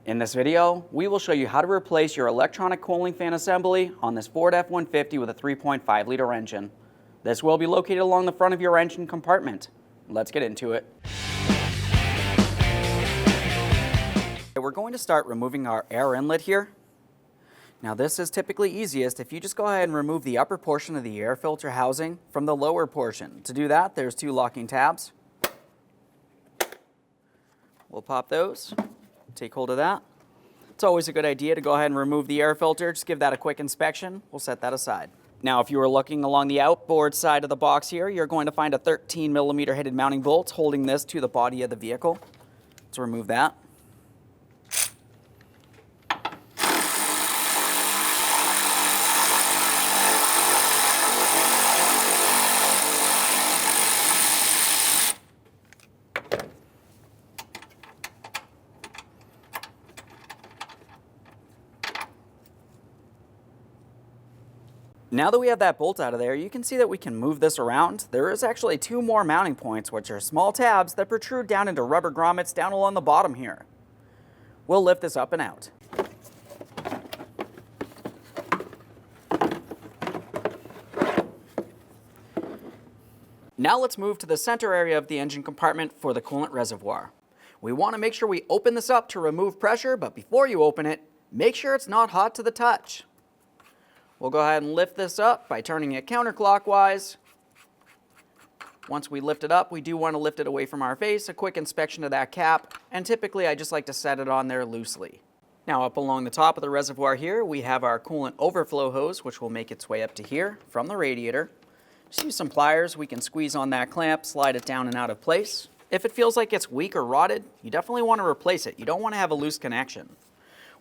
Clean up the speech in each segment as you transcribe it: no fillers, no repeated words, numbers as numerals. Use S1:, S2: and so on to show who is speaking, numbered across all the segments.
S1: In this video, we will show you how to replace your electronic cooling fan assembly on this Ford F-150 with a 3.5-liter engine. This will be located along the front of your engine compartment. Let's get into it. We're going to start removing our air inlet here. Now this is typically easiest if you just go ahead and remove the upper portion of the air filter housing from the lower portion. To do that, there's two locking tabs. We'll pop those. Take hold of that. It's always a good idea to go ahead and remove the air filter. Just give that a quick inspection. We'll set that aside. Now, if you are looking along the outboard side of the box here, you're going to find a 13mm headed mounting bolt holding this to the body of the vehicle. Let's remove that. Now that we have that bolt out of there, you can see that we can move this around. There is actually two more mounting points, which are small tabs that protrude down into rubber grommets down along the bottom here. We'll lift this up and out. Now let's move to the center area of the engine compartment for the coolant reservoir. We want to make sure we open this up to remove pressure, but before you open it, make sure it's not hot to the touch. We'll go ahead and lift this up by turning it counterclockwise. Once we lift it up, we do want to lift it away from our face, a quick inspection of that cap, and typically I just like to set it on there loosely. Now up along the top of the reservoir here, we have our coolant overflow hose, which will make its way up to here from the radiator. Just use some pliers, we can squeeze on that clamp, slide it down and out of place. If it feels like it's weak or rotted, you definitely want to replace it. You don't want to have a loose connection.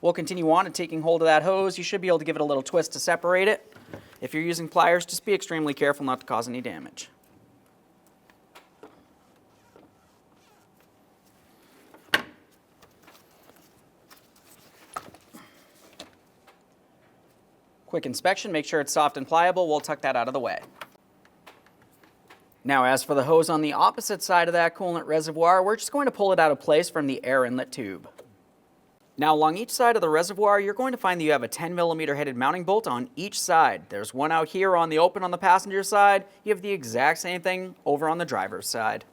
S1: We'll continue on and taking hold of that hose. You should be able to give it a little twist to separate it. If you're using pliers, just be extremely careful not to cause any damage. Quick inspection, make sure it's soft and pliable. We'll tuck that out of the way. Now, as for the hose on the opposite side of that coolant reservoir, we're just going to pull it out of place from the air inlet tube. Now, along each side of the reservoir, you're going to find that you have a 10mm headed mounting bolt on each side. There's one out here on the open on the passenger side. You have the exact same thing over on the driver's side.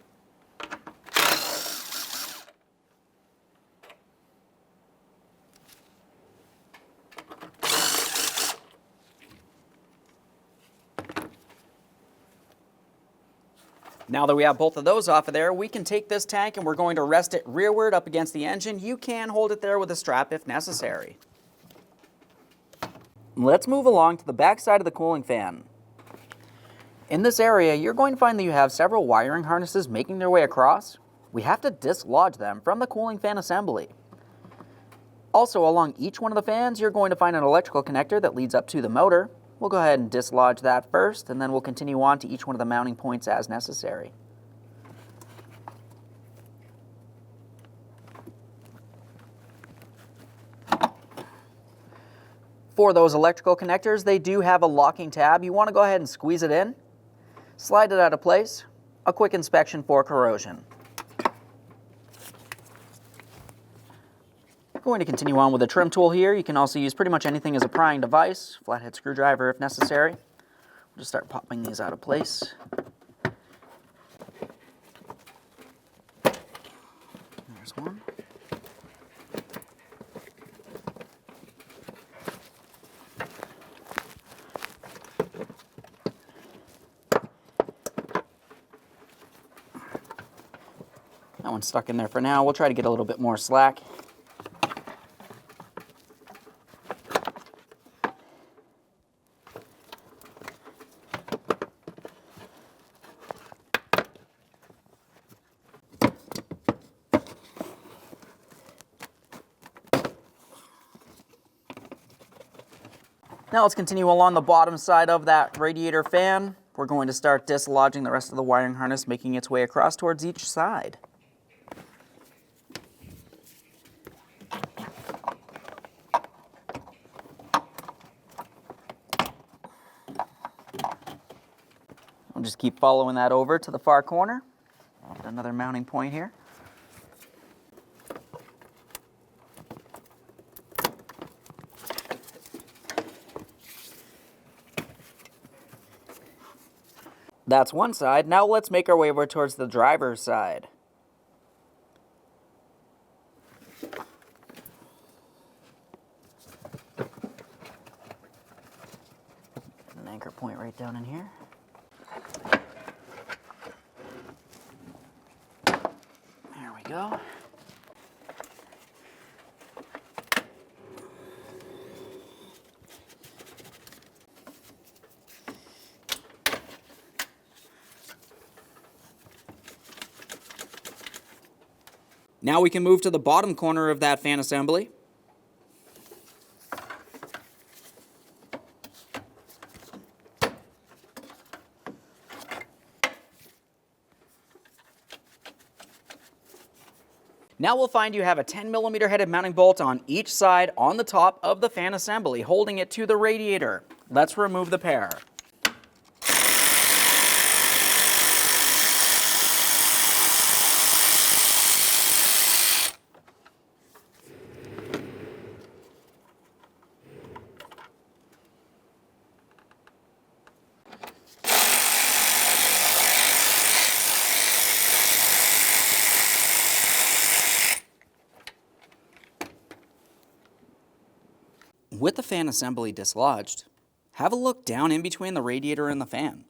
S1: Now that we have both of those off of there, we can take this tank and we're going to rest it rearward up against the engine. You can hold it there with a strap if necessary. Let's move along to the back side of the cooling fan. In this area, you're going to find that you have several wiring harnesses making their way across. We have to dislodge them from the cooling fan assembly. Also, along each one of the fans, you're going to find an electrical connector that leads up to the motor. We'll go ahead and dislodge that first, and then we'll continue on to each one of the mounting points as necessary. For those electrical connectors, they do have a locking tab. You want to go ahead and squeeze it in, slide it out of place, a quick inspection for corrosion. Going to continue on with a trim tool here. You can also use pretty much anything as a prying device, flathead screwdriver if necessary. We'll just start popping these out of place. There's one. That one's stuck in there for now. We'll try to get a little bit more slack. Now let's continue along the bottom side of that radiator fan. We're going to start dislodging the rest of the wiring harness, making its way across towards each side. We'll just keep following that over to the far corner. Another mounting point here. That's one side. Now let's make our way over towards the driver's side. An anchor point right down in here. There we go. Now we can move to the bottom corner of that fan assembly. Now we'll find you have a 10mm headed mounting bolt on each side on the top of the fan assembly, holding it to the radiator. Let's remove the pair. With the fan assembly dislodged, have a look down in between the radiator and the fan.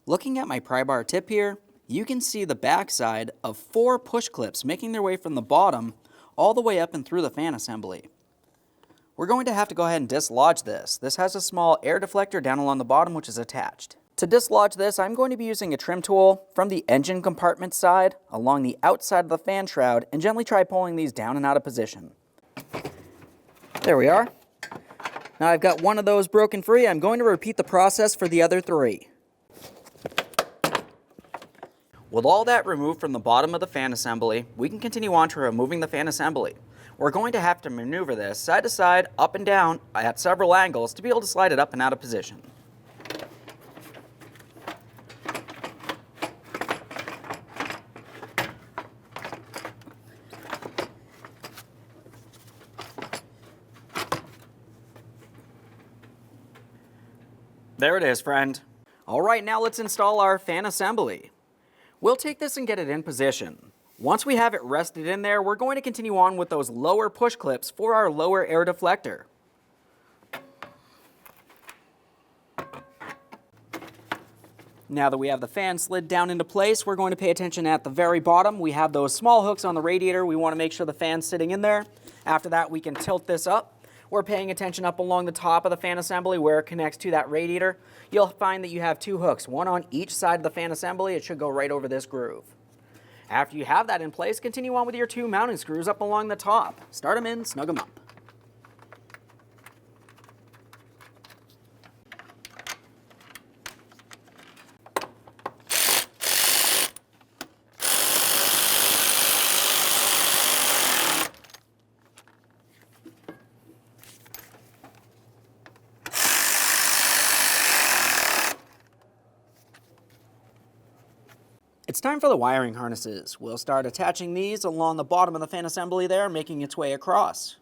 S1: Looking at my pry bar tip here, you can see the backside of 4 push clips making their way from the bottom all the way up and through the fan assembly. We're going to have to go ahead and dislodge this. This has a small air deflector down along the bottom which is attached. To dislodge this, I'm going to be using a trim tool from the engine compartment side along the outside of the fan shroud and gently try pulling these down and out of position. There we are. Now I've got one of those broken free. I'm going to repeat the process for the other 3. With all that removed from the bottom of the fan assembly, we can continue on to removing the fan assembly. We're going to have to maneuver this side to side, up and down, at several angles to be able to slide it up and out of position. There it is, friend. All right, now let's install our fan assembly. We'll take this and get it in position. Once we have it rested in there, we're going to continue on with those lower push clips for our lower air deflector. Now that we have the fan slid down into place, we're going to pay attention at the very bottom. We have those small hooks on the radiator. We want to make sure the fan's sitting in there. After that, we can tilt this up. We're paying attention up along the top of the fan assembly where it connects to that radiator. You'll find that you have 2 hooks, one on each side of the fan assembly. It should go right over this groove. After you have that in place, continue on with your 2 mounting screws up along the top. Start them in, snug them up. It's time for the wiring harnesses. We'll start attaching these along the bottom of the fan assembly there, making its way across.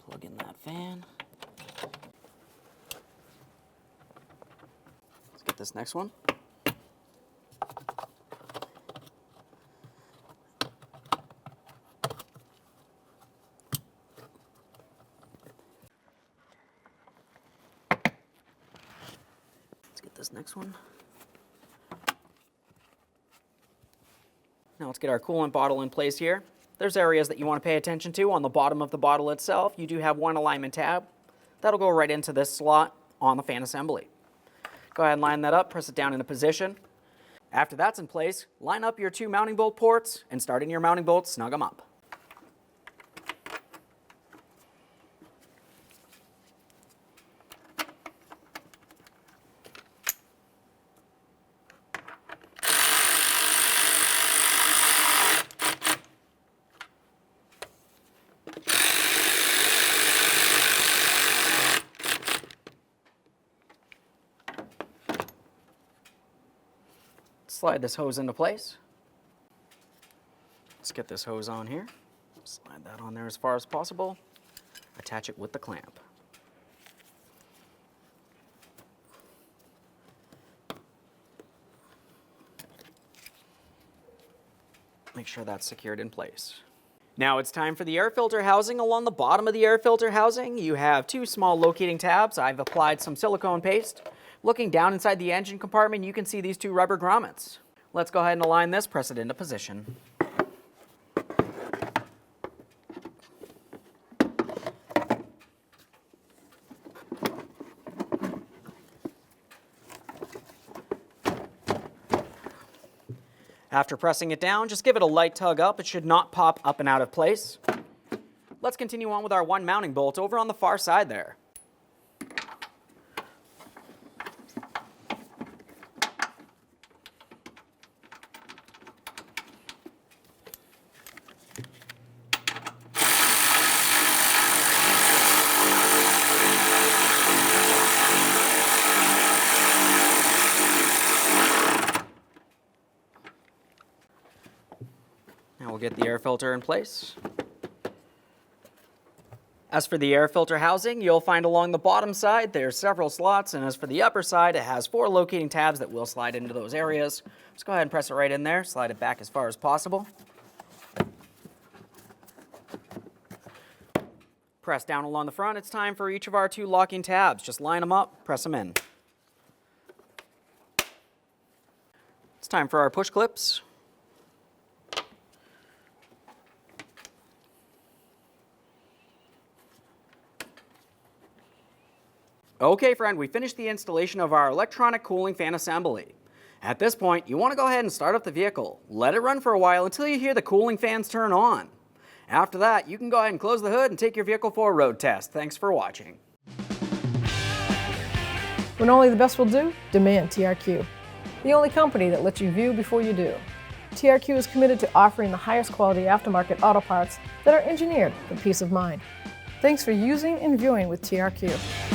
S1: Plug in that fan. This next one. Let's get this next one. Now let's get our coolant bottle in place here. There's areas that you want to pay attention to on the bottom of the bottle itself. You do have one alignment tab. That'll go right into this slot on the fan assembly. Go ahead and line that up, press it down into position. After that's in place, line up your 2 mounting bolt ports and start in your mounting bolts, snug them up. Slide this hose into place. Let's get this hose on here. Slide that on there as far as possible. Attach it with the clamp. Make sure that's secured in place. Now it's time for the air filter housing. Along the bottom of the air filter housing, you have two small locating tabs. I've applied some silicone paste. Looking down inside the engine compartment, you can see these two rubber grommets. Let's go ahead and align this, press it into position. After pressing it down, just give it a light tug up. It should not pop up and out of place. Let's continue on with our one mounting bolt over on the far side there. Now we'll get the air filter in place. As for the air filter housing, you'll find along the bottom side there's several slots, and as for the upper side, it has 4 locating tabs that will slide into those areas. Let's go ahead and press it right in there, slide it back as far as possible. Press down along the front. It's time for each of our 2 locking tabs. Just line them up, press them in. It's time for our push clips. Okay, friend, we finished the installation of our electronic cooling fan assembly. At this point, you want to go ahead and start up the vehicle. Let it run for a while until you hear the cooling fans turn on. After that, you can go ahead and close the hood and take your vehicle for a road test. Thanks for watching.
S2: When only the best will do, demand TRQ. The only company that lets you view before you do. TRQ is committed to offering the highest quality aftermarket auto parts that are engineered for peace of mind. Thanks for using and viewing with TRQ.